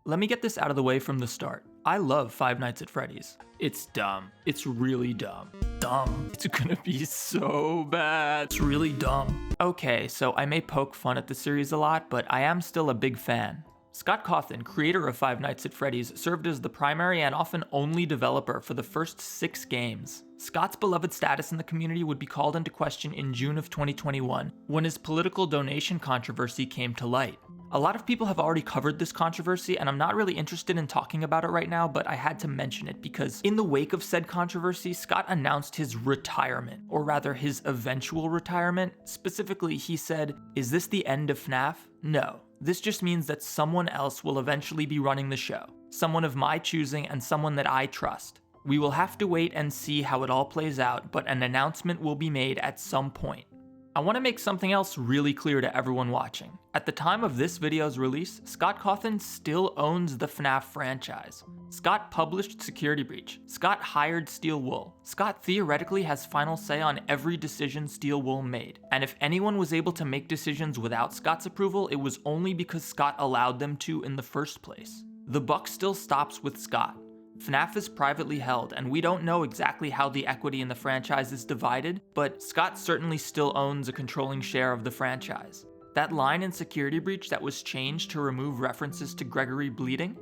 Let me get this out of the way from the start. I love Five Nights at Freddy's. It's dumb. It's really dumb. Dumb. It's gonna be so bad. It's really dumb. Okay, so I may poke fun at the series a lot, but I am still a big fan. Scott Cawthon, creator of Five Nights at Freddy's, served as the primary and often only developer for the first 6 games. Scott's beloved status in the community would be called into question in June of 2021, when his political donation controversy came to light. A lot of people have already covered this controversy, and I'm not really interested in talking about it right now, but I had to mention it because in the wake of said controversy, Scott announced his retirement, or rather his eventual retirement. Specifically, he said, "Is this the end of FNAF? No. This just means that someone else will eventually be running the show. Someone of my choosing and someone that I trust. We will have to wait and see how it all plays out, but an announcement will be made at some point." I want to make something else really clear to everyone watching. At the time of this video's release, Scott Cawthon still owns the FNAF franchise. Scott published Security Breach. Scott hired Steel Wool. Scott theoretically has final say on every decision Steel Wool made. And if anyone was able to make decisions without Scott's approval, it was only because Scott allowed them to in the first place. The buck still stops with Scott. FNAF is privately held, and we don't know exactly how the equity in the franchise is divided, but Scott certainly still owns a controlling share of the franchise. That line in Security Breach that was changed to remove references to Gregory bleeding?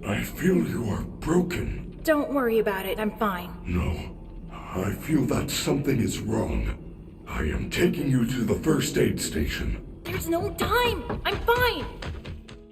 I feel you are broken. Don't worry about it, I'm fine. No, I feel that something is wrong. I am taking you to the first aid station. There's no time! I'm fine!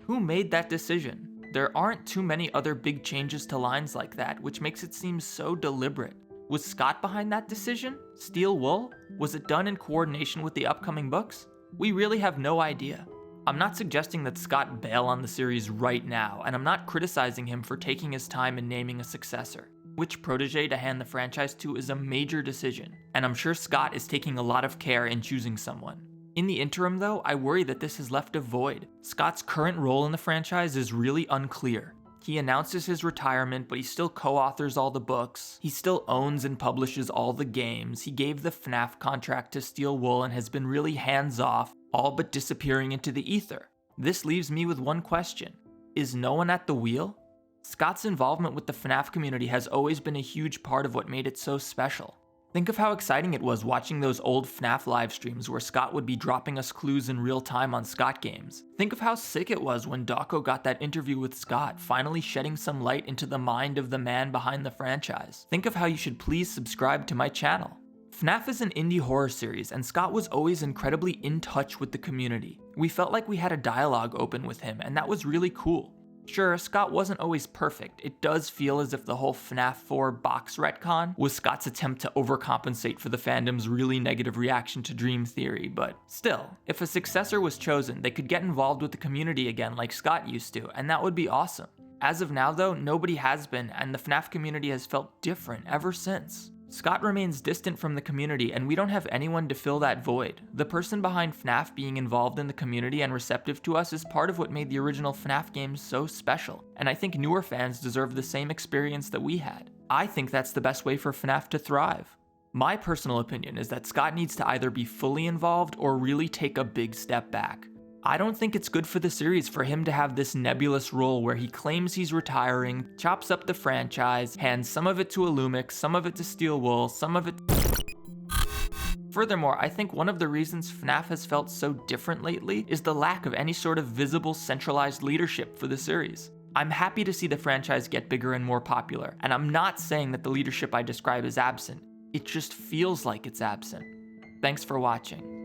Who made that decision? There aren't too many other big changes to lines like that, which makes it seem so deliberate. Was Scott behind that decision? Steel Wool? Was it done in coordination with the upcoming books? We really have no idea. I'm not suggesting that Scott bail on the series right now, and I'm not criticizing him for taking his time in naming a successor. Which protege to hand the franchise to is a major decision, and I'm sure Scott is taking a lot of care in choosing someone. In the interim though, I worry that this has left a void. Scott's current role in the franchise is really unclear. He announces his retirement, but he still co-authors all the books. He still owns and publishes all the games. He gave the FNAF contract to Steel Wool and has been really hands-off, all but disappearing into the ether. This leaves me with one question. Is no one at the wheel? Scott's involvement with the FNAF community has always been a huge part of what made it so special. Think of how exciting it was watching those old FNAF live streams where Scott would be dropping us clues in real time on Scott games. Think of how sick it was when Dawko got that interview with Scott, finally shedding some light into the mind of the man behind the franchise. Think of how you should please subscribe to my channel. FNAF is an indie horror series, and Scott was always incredibly in touch with the community. We felt like we had a dialogue open with him, and that was really cool. Sure, Scott wasn't always perfect. It does feel as if the whole FNAF 4 box retcon was Scott's attempt to overcompensate for the fandom's really negative reaction to Dream Theory, but still, if a successor was chosen, they could get involved with the community again like Scott used to, and that would be awesome. As of now though, nobody has been, and the FNAF community has felt different ever since. Scott remains distant from the community, and we don't have anyone to fill that void. The person behind FNAF being involved in the community and receptive to us is part of what made the original FNAF games so special, and I think newer fans deserve the same experience that we had. I think that's the best way for FNAF to thrive. My personal opinion is that Scott needs to either be fully involved or really take a big step back. I don't think it's good for the series for him to have this nebulous role where he claims he's retiring, chops up the franchise, hands some of it to Illumix, some of it to Steel Wool, some of it... Furthermore, I think one of the reasons FNAF has felt so different lately is the lack of any sort of visible centralized leadership for the series. I'm happy to see the franchise get bigger and more popular, and I'm not saying that the leadership I describe is absent. It just feels like it's absent. Thanks for watching.